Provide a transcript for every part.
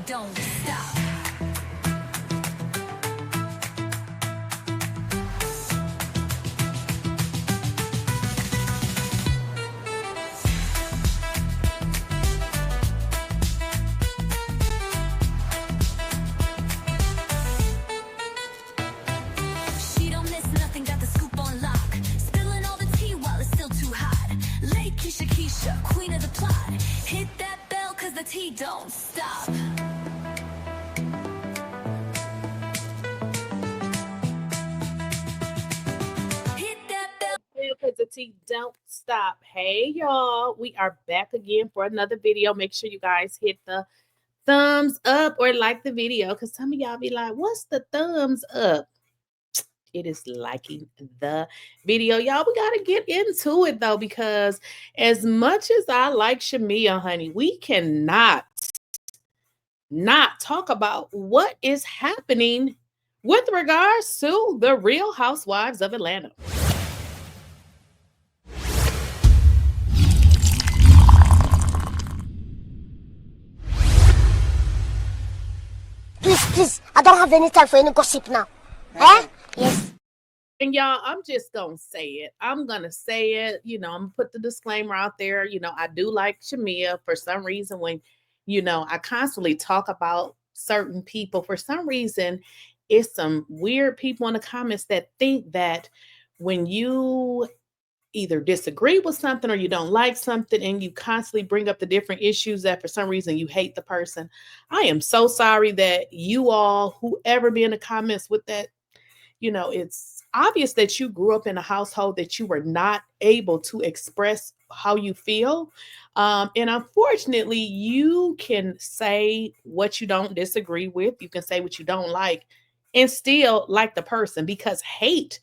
don't stop. She don't miss nothing, got the scoop on lock. Spilling all the tea while it's still too hot. Late Keisha, queen of the plot. Hit that bell cause the tea don't stop. Hit that bell. Because the tea don't stop. Hey y'all, we are back again for another video. Make sure you guys hit the thumbs up or like the video, because some of y'all be like, what's the thumbs up? It is liking the video. Y'all, we got to get into it though, because as much as I like Shamea, honey, we cannot not talk about what is happening with regards to the Real Housewives of Atlanta. Please, I don't have any time for any gossip now. Eh? Yes. And y'all, I'm just going to say it. I'm going to say it. I'm going to put the disclaimer out there. I do like Shamea. For some reason, when, I constantly talk about certain people, for some reason, it's some weird people in the comments that think that when you either disagree with something or you don't like something and you constantly bring up the different issues that for some reason you hate the person. I am so sorry that you all, whoever be in the comments with that, it's obvious that you grew up in a household that you were not able to express how you feel. And unfortunately, you can say what you don't disagree with. You can say what you don't like and still like the person, because hate,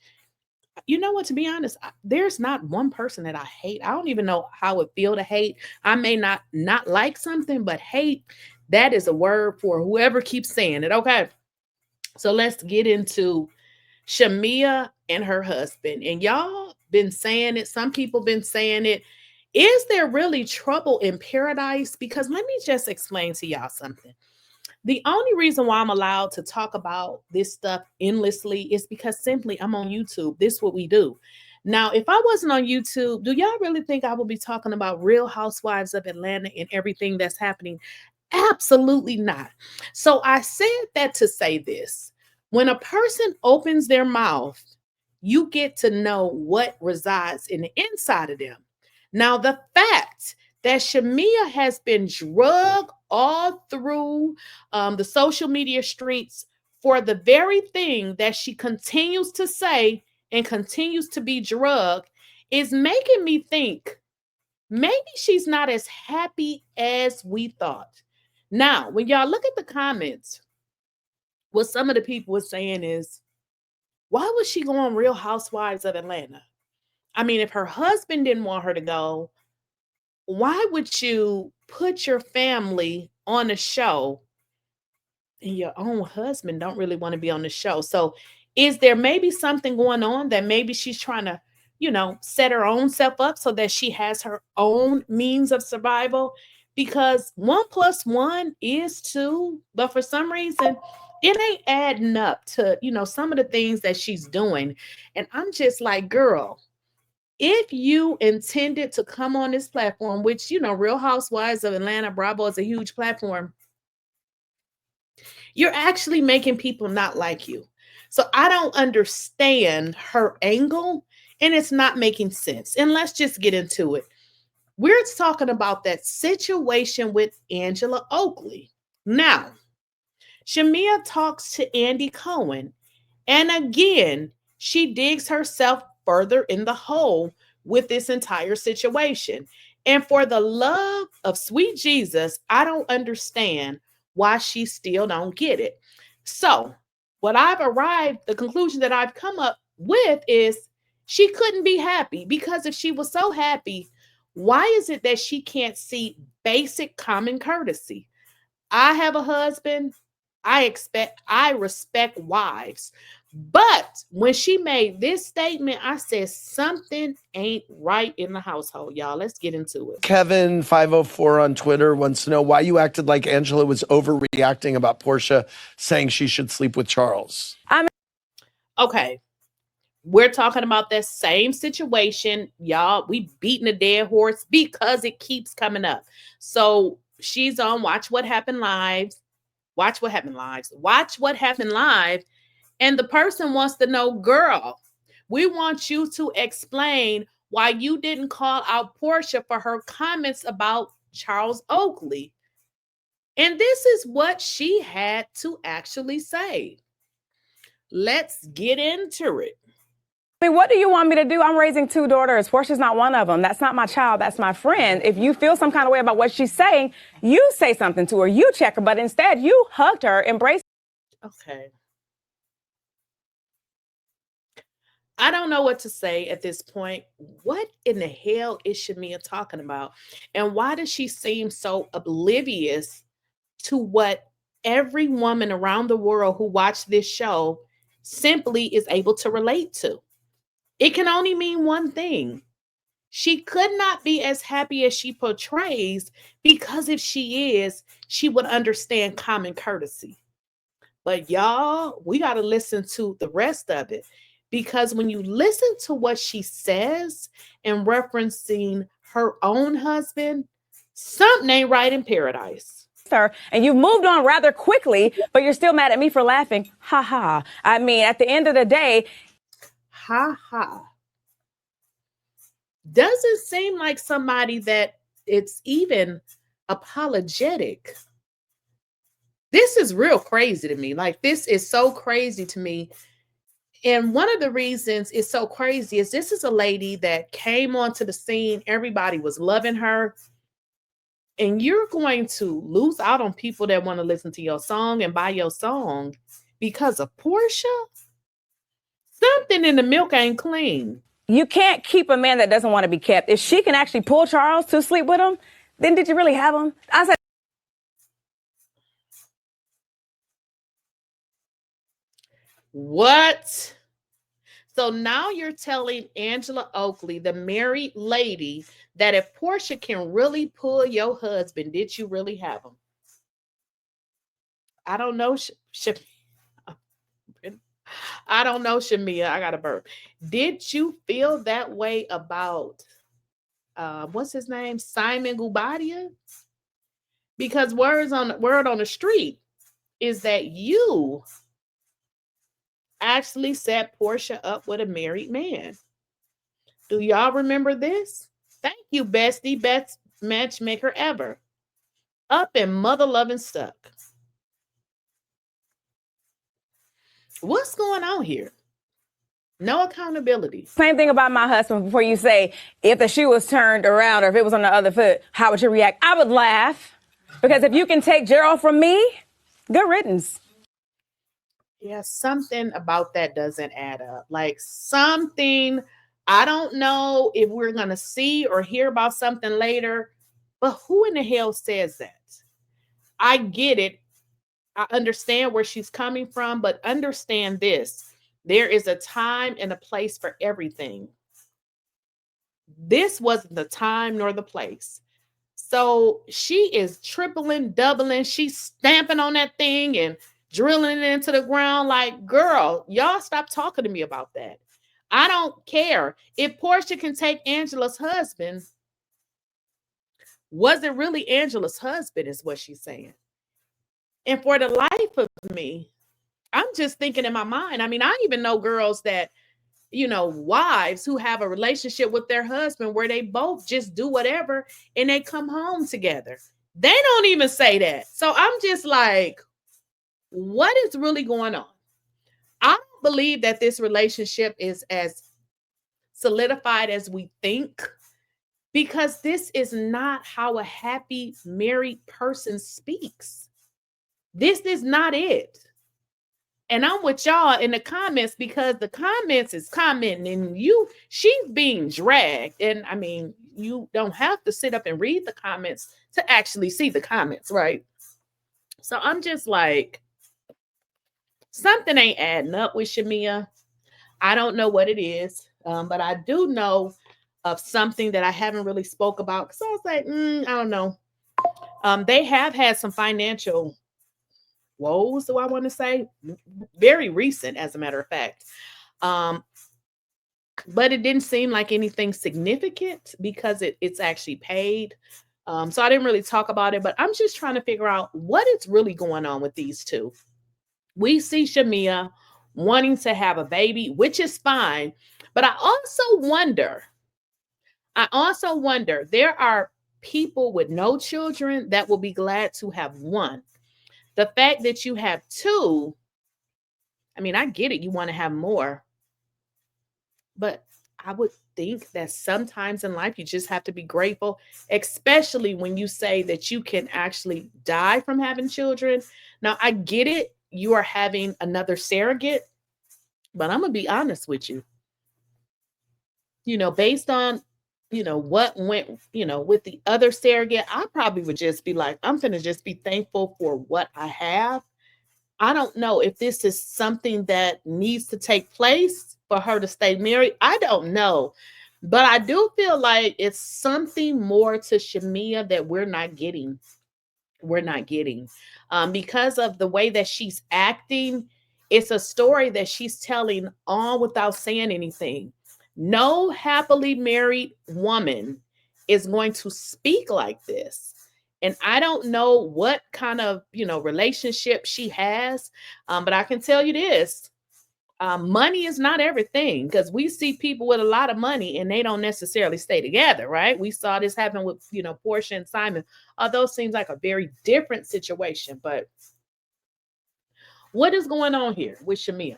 you know what, to be honest, there's not one person that I hate. I don't even know how it feel to hate. I may not like something, but hate, that is a word for whoever keeps saying it. Okay. So let's get into Shamea and her husband. And y'all been saying it. Some people been saying it. Is there really trouble in paradise? Because let me just explain to y'all something. The only reason why I'm allowed to talk about this stuff endlessly is because simply I'm on YouTube. This is what we do. Now, if I wasn't on YouTube, do y'all really think I would be talking about Real Housewives of Atlanta and everything that's happening? Absolutely not. So I said that to say this. When a person opens their mouth, you get to know what resides in the inside of them. Now, the fact that Shamea has been drugged all through the social media streets for the very thing that she continues to say and continues to be drugged is making me think maybe she's not as happy as we thought. Now, when y'all look at the comments, what some of the people were saying is, why would she go on Real Housewives of Atlanta? I mean, if her husband didn't want her to go, why would you put your family on a show and your own husband don't really want to be on the show? So is there maybe something going on that maybe she's trying to, set her own self up so that she has her own means of survival? Because 1 + 1 is 2, but for some reason it ain't adding up to, some of the things that she's doing. And I'm just like, girl, if you intended to come on this platform, which, Real Housewives of Atlanta, Bravo is a huge platform, you're actually making people not like you. So I don't understand her angle, and it's not making sense. And let's just get into it. We're talking about that situation with Angela Oakley. Now, Shamea talks to Andy Cohen, and again, she digs herself further in the hole with this entire situation. And for the love of sweet Jesus, I don't understand why she still don't get it. So the conclusion that I've come up with is she couldn't be happy, because if she was so happy, why is it that she can't see basic common courtesy? I have a husband. I respect wives. But when she made this statement, I said something ain't right in the household, y'all. Let's get into it. Kevin 504 on Twitter wants to know why you acted like Angela was overreacting about Porsha saying she should sleep with Charles. Okay. We're talking about that same situation, y'all. We beating a dead horse because it keeps coming up. So she's on Watch What Happened Live. Watch What Happened Live. Watch What Happened Live. And the person wants to know, girl, we want you to explain why you didn't call out Porsha for her comments about Charles Oakley. And this is what she had to actually say. Let's get into it. I mean, what do you want me to do? I'm raising 2 daughters. Porsha's not one of them. That's not my child. That's my friend. If you feel some kind of way about what she's saying, you say something to her. You check her. But instead, you hugged her, embraced her. Okay. I don't know what to say at this point. What in the hell is Shamea talking about? And why does she seem so oblivious to what every woman around the world who watched this show simply is able to relate to? It can only mean one thing. She could not be as happy as she portrays, because if she is, she would understand common courtesy. But y'all, we got to listen to the rest of it, because when you listen to what she says and referencing her own husband, something ain't right in paradise. her, and you've moved on rather quickly, but you're still mad at me for laughing. Ha ha. I mean, at the end of the day, ha ha. Doesn't seem like somebody that it's even apologetic. This is real crazy to me. Like, this is so crazy to me. And one of the reasons it's so crazy is this is a lady that came onto the scene. Everybody was loving her. And you're going to lose out on people that want to listen to your song and buy your song because of Porsha? Something in the milk ain't clean. You can't keep a man that doesn't want to be kept. If she can actually pull Charles to sleep with him, then did you really have him? I said, what? So now you're telling Angela Oakley, the married lady, that if Porsha can really pull your husband, did you really have him? I don't know. I don't know, Shamea. I got a burp. Did you feel that way about, what's his name? Simonguobadia? Because word on the street is that you actually set Porsha up with a married man. Do y'all remember this? Thank you, bestie, best matchmaker ever. Up and mother loving stuck. What's going on here? No accountability. Same thing about my husband before you say, if the shoe was turned around or if it was on the other foot, how would you react? I would laugh. Because if you can take Gerald from me, good riddance. Yeah, something about that doesn't add up. Like something, I don't know if we're going to see or hear about something later, but who in the hell says that? I get it. I understand where she's coming from, but understand this. There is a time and a place for everything. This wasn't the time nor the place. So she is tripling, doubling. She's stamping on that thing and drilling it into the ground like, girl, y'all stop talking to me about that. I don't care. If Porsha can take Angela's husband, was it really Angela's husband is what she's saying. And for the life of me, I'm just thinking in my mind. I mean, I even know girls that, you know, wives who have a relationship with their husband where they both just do whatever and they come home together. They don't even say that. So I'm just like, what is really going on? I don't believe that this relationship is as solidified as we think, because this is not how a happy married person speaks. This is not it. And I'm with y'all in the comments because the comments is commenting and she's being dragged. And I mean, you don't have to sit up and read the comments to actually see the comments, right? So I'm just like, something ain't adding up with Shamea. I don't know what it is, but I do know of something that I haven't really spoke about because I was like, I don't know. They have had some financial woes, do I want to say? Very recent, as a matter of fact. But it didn't seem like anything significant because it's actually paid. So I didn't really talk about it, but I'm just trying to figure out what is really going on with these two. We see Shamea wanting to have a baby, which is fine. But I also wonder, there are people with no children that will be glad to have one. The fact that you have two, I mean, I get it. You want to have more. But I would think that sometimes in life, you just have to be grateful, especially when you say that you can actually die from having children. Now, I get it. You are having another surrogate, but I'm going to be honest with you. Based on, what went, with the other surrogate, I probably would just be like, I'm going to just be thankful for what I have. I don't know if this is something that needs to take place for her to stay married. I don't know. But I do feel like it's something more to Shamea that we're not getting. Because of the way that she's acting. It's a story that she's telling all without saying anything. No happily married woman is going to speak like this. And I don't know what kind of, relationship she has. But I can tell you this. Money is not everything, because we see people with a lot of money and they don't necessarily stay together, right? We saw this happen with, Porsha and Simon, although it seems like a very different situation. But what is going on here with Shamea?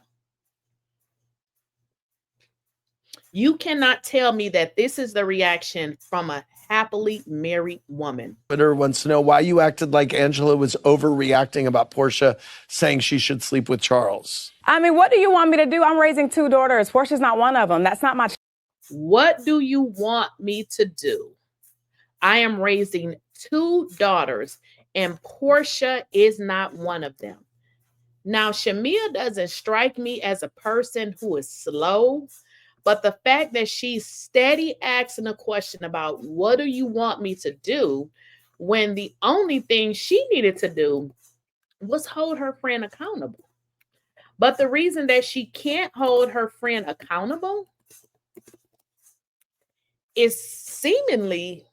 You cannot tell me that this is the reaction from a happily married woman. Twitter wants to know why you acted like Angela was overreacting about Porsha saying she should sleep with Charles. I mean, what do you want me to do? I'm raising two daughters. Porsha's not one of them. That's not my. What do you want me to do? I am raising two daughters, and Porsha is not one of them. Now, Shamea doesn't strike me as a person who is slow, but the fact that she's steady asking a question about what do you want me to do, when the only thing she needed to do was hold her friend accountable. But the reason that she can't hold her friend accountable is seemingly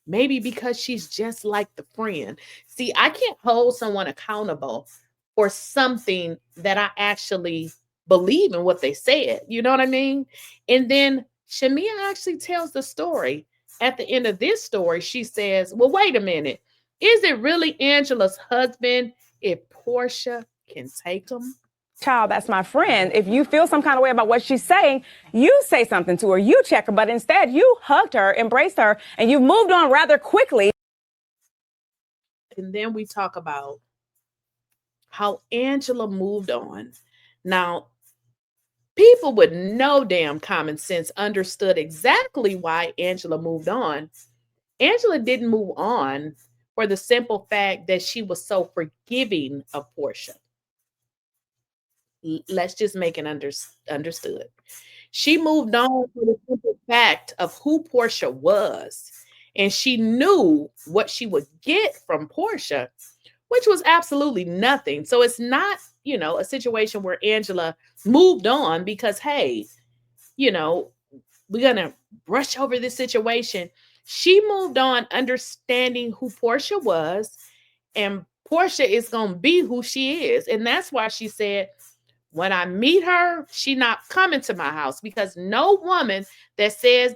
maybe because she's just like the friend. See, I can't hold someone accountable for something that I actually believe in what they said. You know what I mean? And then Shamea actually tells the story. At the end of this story, she says, well, wait a minute. Is it really Angela's husband if Porsha can take him? Child, that's my friend. If you feel some kind of way about what she's saying, you say something to her, you check her, but instead you hugged her, embraced her, and you moved on rather quickly. And then we talk about how Angela moved on. Now, people with no damn common sense understood exactly why Angela moved on. Angela didn't move on for the simple fact that she was so forgiving of Porsha. Let's just make it understood. She moved on for the simple fact of who Porsha was. And she knew what she would get from Porsha, which was absolutely nothing. So it's not, a situation where Angela moved on because, hey, we're going to brush over this situation. She moved on understanding who Porsha was, and Porsha is going to be who she is. And that's why she said, when I meet her, she not coming to my house, because no woman that says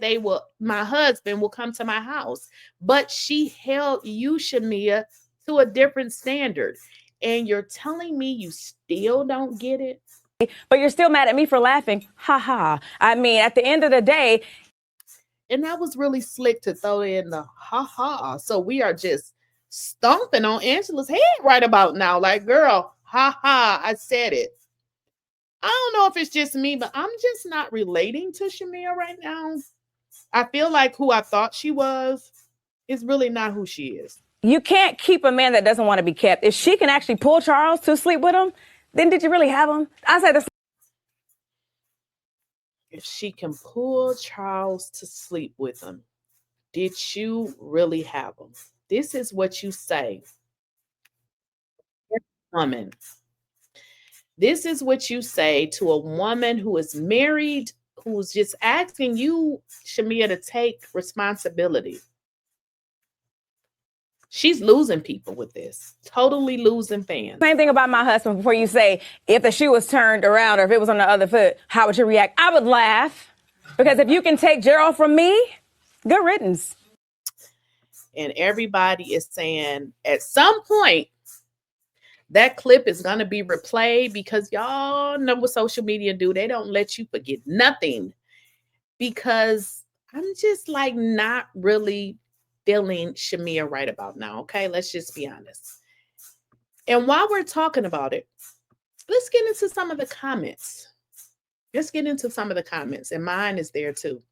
my husband will come to my house. But she held you, Shamea, to a different standard. And you're telling me you still don't get it? But you're still mad at me for laughing. Ha ha. I mean, at the end of the day. And that was really slick to throw in the ha ha. So we are just stomping on Angela's head right about now. Like, girl, ha ha, I said it. I don't know if it's just me, but I'm just not relating to Shamea right now. I feel like who I thought she was is really not who she is. You can't keep a man that doesn't want to be kept. If she can actually pull Charles to sleep with him, then did you really have him? I say this. If she can pull Charles to sleep with him, did you really have him? This is what you say, woman. This is what you say to a woman who is married, who's just asking you, Shamea, to take responsibility. She's losing people with this. Totally losing fans. Same thing about my husband before you say, if the shoe was turned around or if it was on the other foot, how would you react? I would laugh. Because if you can take Gerald from me, good riddance. And everybody is saying at some point, that clip is going to be replayed because y'all know what social media do. They don't let you forget nothing. Because I'm just like not really feeling Shamea right about now. Okay, let's just be honest. And while we're talking about it, let's get into some of the comments. And mine is there too.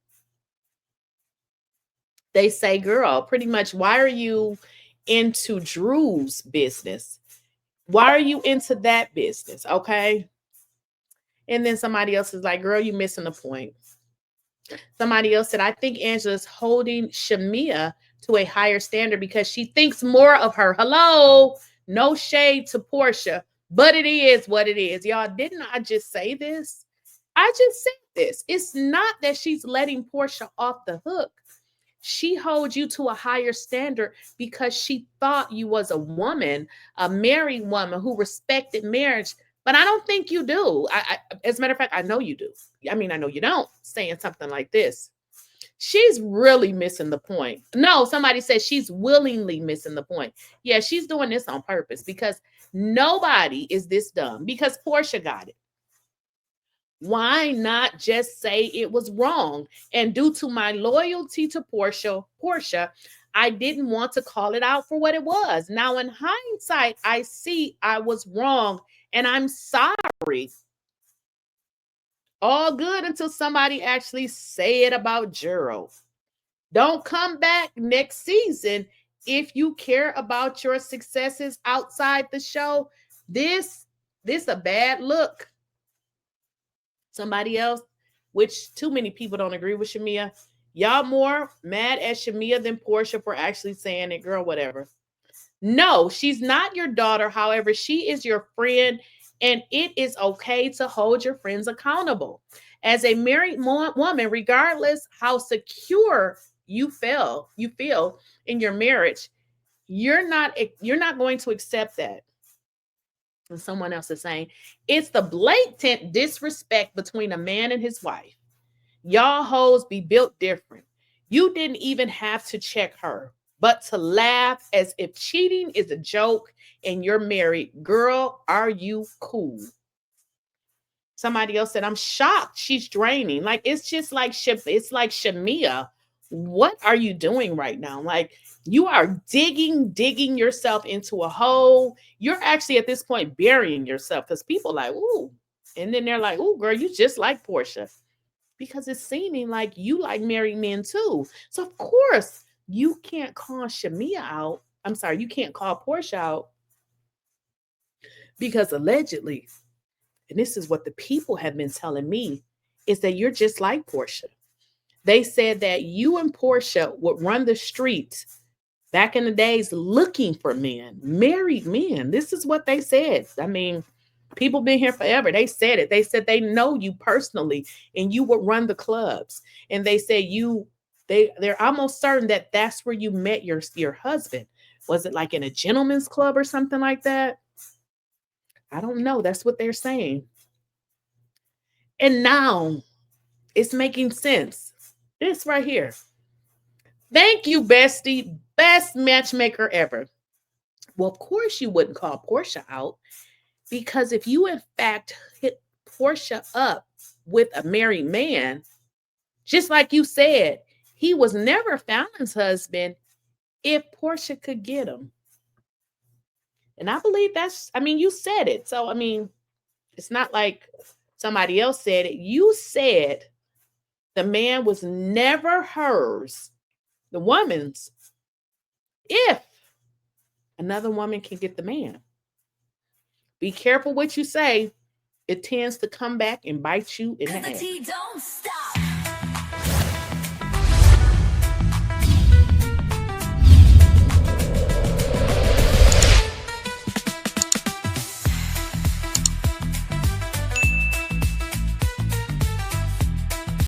They say, girl, pretty much, why are you into Drew's business? Why are you into that business? Okay. And then somebody else is like, girl, you missing the point. Somebody else said, I think Angela's holding Shamea to a higher standard because she thinks more of her. Hello, no shade to Porsha, but it is what it is. Y'all, didn't I just say this? I just said this. It's not that she's letting Porsha off the hook. She holds you to a higher standard because she thought you was a woman, a married woman who respected marriage. But I don't think you do. As a matter of fact, I know you do. I mean, I know you don't, saying something like this. She's really missing the point. No, somebody said she's willingly missing the point. Yeah, she's doing this on purpose because nobody is this dumb because Porsha got it. Why not just say it was wrong? And due to my loyalty to Porsha, I didn't want to call it out for what it was. Now, in hindsight, I see I was wrong and I'm sorry. All good until somebody actually say it about Gerald. Don't come back next season if you care about your successes outside the show. This a bad look. Somebody else, which too many people don't agree with Shamea. Y'all more mad at Shamea than Porsha for actually saying it, girl, whatever. No, she's not your daughter. However, she is your friend, and it is okay to hold your friends accountable. As a married woman, regardless how secure you feel in your marriage, you're not going to accept that. And someone else is saying, it's the blatant disrespect between a man and his wife. Y'all hoes be built different. You didn't even have to check her, but to laugh as if cheating is a joke and you're married. Girl, are you cool? Somebody else said, I'm shocked. She's draining. Like, it's just like, it's like, Shamea, what are you doing right now? Like, you are digging yourself into a hole. You're actually at this point burying yourself because people like, ooh. And then they're like, ooh, girl, you just like Porsha. Because it's seeming like you like married men too. So of course you can't call Shamea out. I'm sorry, you can't call Porsha out because allegedly, and this is what the people have been telling me, is that you're just like Porsha. They said that you and Porsha would run the streets back in the days looking for men, married men. This is what they said. I mean, people been here forever. They said it. They said they know you personally and you would run the clubs. And they said they're almost certain that that's where you met your husband. Was it like in a gentleman's club or something like that? I don't know. That's what they're saying. And now it's making sense. This right here. Thank you, bestie. Best matchmaker ever. Well, of course you wouldn't call Porsha out because if you in fact hit Porsha up with a married man, just like you said, he was never Fallon's husband if Porsha could get him. And I believe you said it. So, I mean, it's not like somebody else said it. You said the man was never hers, the woman's, if another woman can get the man. Be careful what you say. It tends to come back and bite you in the Cause the ass. tea don't stop.